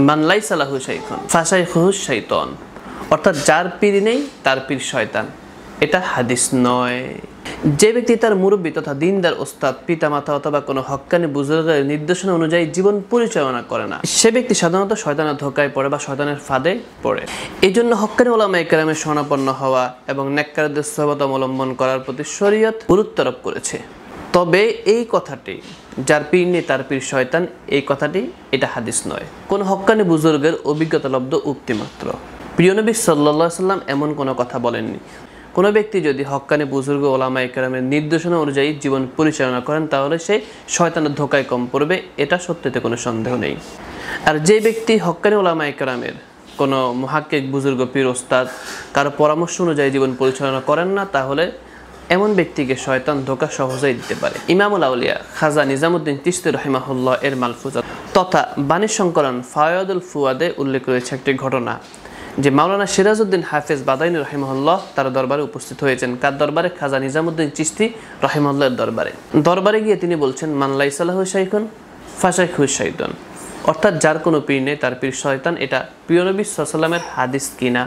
মান লাইসা লাহু শাইখুন ফাশাইখুহু শাইতান, অর্থাৎ যার পীর নেই তার পীর শয়তান। এটা হাদিস নয়। যে ব্যক্তি তার মুরব্বী তথা দিনদার ওস্তাদ, পিতামাতা অথবা কোনো হক্কানি বুজুর্গের নির্দেশনা অনুযায়ী জীবন পরিচালনা করে না, সে ব্যক্তি সাধারণত শয়তানের ধোঁকায় পড়ে বা শয়তানের ফাঁদে পড়ে। এই জন্য হক্কানি উলামায়ে কেরামের শরণাপন্ন হওয়া এবং নেককারদের সোহবত অবলম্বন করার প্রতি শরীয়ত গুরুত্ব আরোপ করেছে। তবে এই কথাটি, যার পীর নেই তার পীর শয়তান, এই কথাটি এটা হাদিস নয়, কোন হক্কানি বুজুর্গের অভিজ্ঞতালব্ধ উক্তি মাত্র। প্রিয় নবী সাল্লাল্লাহু আলাইহি ওয়াসাল্লাম এমন কোনো কথা বলেননি। কোনো ব্যক্তি যদি হক্কানি বুজুর্গ ওলামায়ে কেরামের নির্দেশনা অনুযায়ী জীবন পরিচালনা করেন তাহলে সে শয়তানের ধোঁকায় কম পড়বে, এটা সত্যিতে কোনো সন্দেহ নেই। আর যে ব্যক্তি হক্কানি ওলামায়ে কেরামের কোনো মুহাক্কিক বুজুর্গ পীর ওস্তাদ কারো পরামর্শ অনুযায়ী জীবন পরিচালনা করেন না, তাহলে এমন ব্যক্তিকে শয়তান ধোঁকা সহজেই দিতে পারে। ইমামুল আউলিয়া খাজা নিজামুদ্দিন চিশতি রাহিমাহুল্লাহ এর মালফুজাত তথা বাণী সংকলন ফাওয়ায়দুল ফুয়াদে উল্লেখ রয়েছে একটি ঘটনা, যে মাওলানা সিরাজউদ্দিন হাফেজ বাদাইনি রাহিমাহুল্লাহ তার দরবারে উপস্থিত হয়েছেন। কার দরবারে? খাজা নিজামুদ্দিন চিশতি রাহিমাহুল্লাহর দরবারে গিয়ে তিনি বলছেন, মান লাইসা লাহু শাইখুন ফাশাইখুহু শাইতান, অর্থাৎ যার কোনো পীর নেই তার পীর শয়তান। এটা প্রিয় নবী সাল্লাল্লাহু আলাইহি ওয়াসাল্লামের হাদিস কিনা?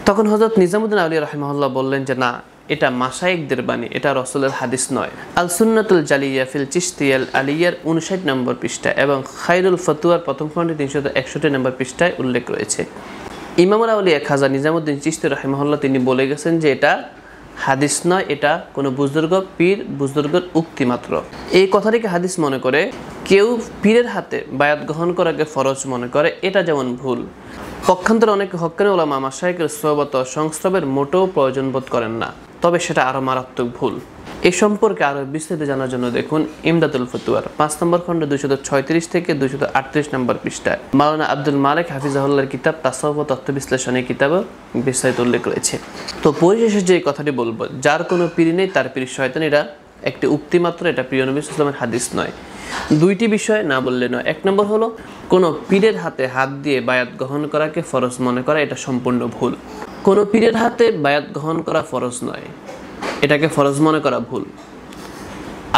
তখন হযরত নিজামুদ্দিন আউলিয়া রাহিমাহুল্লাহ বললেন যে না, এটা মাশায়েখদের বাণী, এটা রাসূলের হাদিস নয়। আল সুন্নাতুল জালিয়া ফিল চিশতিয়াল আলিয়ার 59 নম্বর পৃষ্ঠা এবং খায়রুল ফতুয়ার প্রথম খণ্ডে 361 নম্বর পৃষ্ঠায় উল্লেখ রয়েছে। ইমামুল আউলিয়া খাজা নিজামুদ্দিন চিশতি রাহিমাহুল্লাহ তিনি বলে গেছেন যে এটা হাদিস নয়, এটা কোনো বুজুর্গ পীর বুজুর্গের উক্তি মাত্র। এই কথাটিকে হাদিস মনে করে কেউ পীরের হাতে বায়াত গ্রহণ করাকে ফরজ মনে করে, এটা যেমন ভুল। পক্ষান্তরে অনেক হক্কানি উলামা মাশায়েখের সোহবত সংস্রবের মোটেও প্রয়োজন বোধ করেন না, তবে সেটা আরও মারাত্মক ভুল। এই সম্পর্কে আরও বিস্তারিত জানার জন্য দেখুন ইমদাদুল ফতুয়ার 5 নম্বর খণ্ড 236 থেকে 238 নম্বর পৃষ্ঠায় মাওলানা আব্দুল মালিক হাফিজাহুল্লাহর কিতাব তাসাউফ ও তত্ত্ব বিশ্লেষণী কিতাবে বিস্তারিত উল্লেখ রয়েছে। তো পরিশেষে যে কথাটি বলবো, যার কোনো পীর নেই তার পীর শয়তান, এটা একটি উক্তি মাত্র, এটা প্রিয় নবী সাল্লাল্লাহু আলাইহি ওয়াসাল্লামের হাদিস নয়। দুইটি বিষয় না বললে নয়। এক নম্বর হলো, কোনো পীরের হাতে হাত দিয়ে বায়াত গ্রহণ করাকে ফরজ মনে করা, এটা সম্পূর্ণ ভুল। কোনো পীরের হাতে বায়াত গ্রহণ করা ফরজ নয়, এটাকে ফরজ মনে করা ভুল।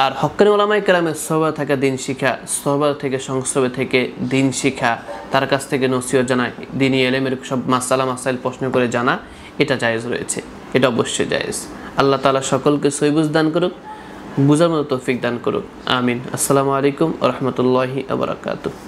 আর হক্কানি উলামায়ে কেরামের সোহবত থেকে দিন শিখা, সোহবত থেকে সংস্রবে থেকে দিন শিখা, তার কাছ থেকে নসিহত জানা, দ্বীনি ইলমের সব মাসাইল প্রশ্ন করে জানা, এটা জায়েজ রয়েছে, এটা অবশ্যই জায়েজ। আল্লাহ তাআলা সকলকে সহিহ বুঝ দান করুক, বুঝার মতো তৌফিক দান করুক, আমিন। আসসালামু আলাইকুম ওয়া রাহমাতুল্লাহি ওয়া বারাকাতুহু।